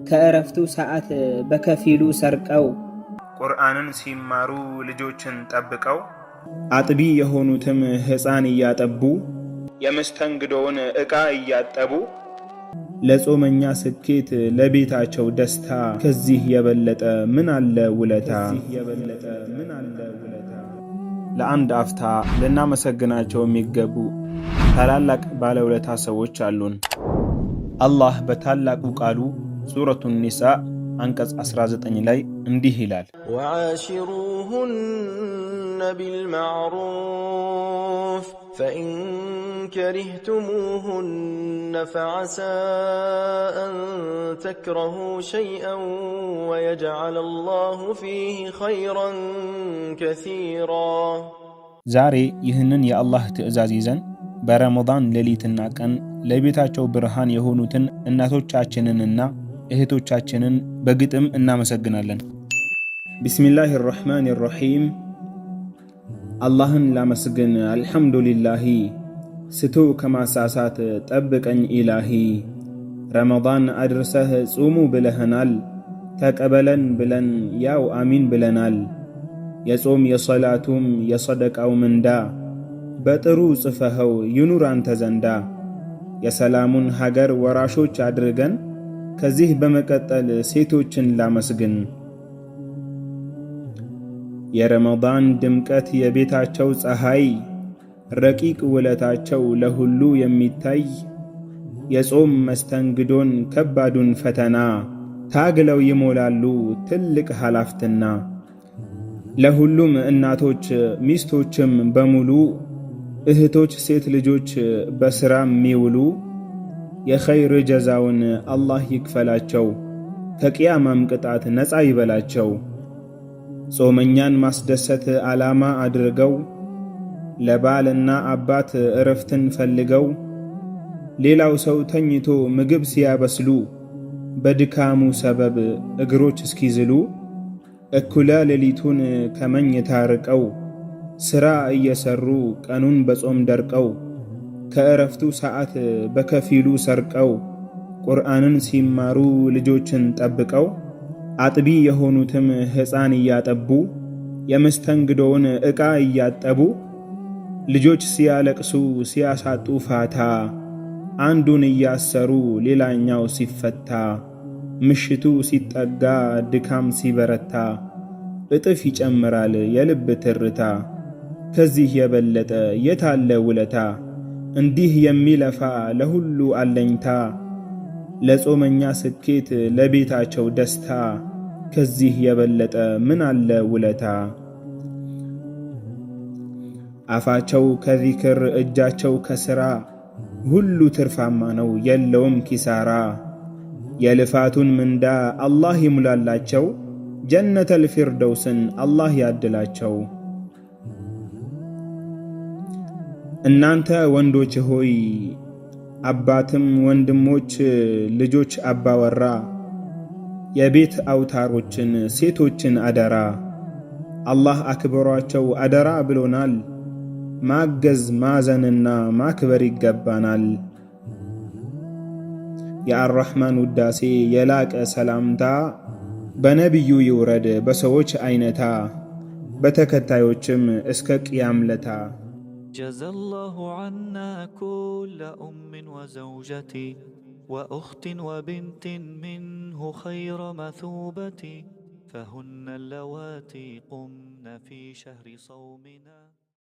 ከእረፍቱ ሰዓት በከፊሉ ሰርቀው ቁርአንን ሲማሩ ልጆችን ጠብቀው አጥቢ የሆኑትም ሕፃን እያጠቡ የመስተንግዶውን ዕቃ እያጠቡ ለጾመኛ ስኬት ለቤታቸው ደስታ ከዚህ የበለጠ ምን አለ ውለታ? ለአንድ አፍታ ልናመሰግናቸው የሚገቡ ታላላቅ ባለውለታ ሰዎች አሉን። አላህ በታላቁ ቃሉ ሱረቱ ኒሳ አንቀጽ 19 ላይ እንዲህ ይላል፣ ወዓሺሩሁነ ቢልማዕሩፍ ፈኢን ከሪህቱሙሁነ ፈዐሳ አን ተክረሁ ሸይአን ወየጅዐለ አላሁ ፊህ ኸይረን ከሲራ። ዛሬ ይህንን የአላህ ትዕዛዝ ይዘን በረመዳን ሌሊትና ቀን ለቤታቸው ብርሃን የሆኑትን እናቶቻችንንና እህቶቻችንን በግጥም እናመሰግናለን። ቢስሚላሂ ራሕማን ራሒም። አላህን ላመስግን አልሐምዱሊላሂ፣ ስቶ ከማሳሳት ጠብቀኝ ኢላሂ። ረመዳን አድርሰህ ጹሙ ብለህናል፣ ተቀበለን ብለን ያው አሚን ብለናል። የጾም የሰላቱም የሰደቃው ምንዳ በጥሩ ጽፈኸው ይኑር አንተ ዘንዳ። የሰላሙን ሀገር ወራሾች አድርገን ከዚህ በመቀጠል ሴቶችን ላመስግን። የረመዳን ድምቀት የቤታቸው ፀሐይ፣ ረቂቅ ውለታቸው ለሁሉ የሚታይ የጾም መስተንግዶን ከባዱን ፈተና ታግለው ይሞላሉ ትልቅ ኃላፊነትና። ለሁሉም እናቶች ሚስቶችም በሙሉ እህቶች ሴት ልጆች በሥራ የሚውሉ የኸይር ጀዛውን አላህ ይክፈላቸው፣ ከቅያማም ቅጣት ነፃ ይበላቸው። ጾመኛን ማስደሰት ዓላማ አድርገው ለባልና አባት እረፍትን ፈልገው ሌላው ሰው ተኝቶ ምግብ ሲያበስሉ በድካሙ ሰበብ እግሮች እስኪዝሉ እኩለ ሌሊቱን ከመኝታ ርቀው ሥራ እየሰሩ ቀኑን በጾም ደርቀው ከእረፍቱ ሰዓት በከፊሉ ሰርቀው ቁርአንን ሲማሩ ልጆችን ጠብቀው አጥቢ የሆኑትም ሕፃን እያጠቡ የመስተንግዶውን ዕቃ እያጠቡ ልጆች ሲያለቅሱ ሲያሳጡ ፋታ አንዱን እያሰሩ ሌላኛው ሲፈታ ምሽቱ ሲጠጋ ድካም ሲበረታ እጥፍ ይጨምራል የልብ ትርታ። ከዚህ የበለጠ የታለ ውለታ? እንዲህ የሚለፋ ለሁሉ አለኝታ ለጾመኛ ስኬት ለቤታቸው ደስታ ከዚህ የበለጠ ምን አለ ውለታ? አፋቸው ከዚክር እጃቸው ከሥራ ሁሉ ትርፋማ ነው የለውም ኪሳራ። የልፋቱን ምንዳ አላህ ይሙላላቸው፣ ጀነተል ፊርደውስን አላህ ያድላቸው። እናንተ ወንዶች ሆይ አባትም ወንድሞች ልጆች አባወራ የቤት አውታሮችን ሴቶችን አደራ አላህ አክብሯቸው አደራ ብሎናል። ማገዝ ማዘንና ማክበር ይገባናል። የአርራህማን ውዳሴ የላቀ ሰላምታ በነቢዩ ይውረድ በሰዎች አይነታ በተከታዮችም እስከ ቅያም ለታ። جزى الله عنا كل أم وزوجة وأخت وبنت منه خير مثوبة فهن اللواتي قمن في شهر صومنا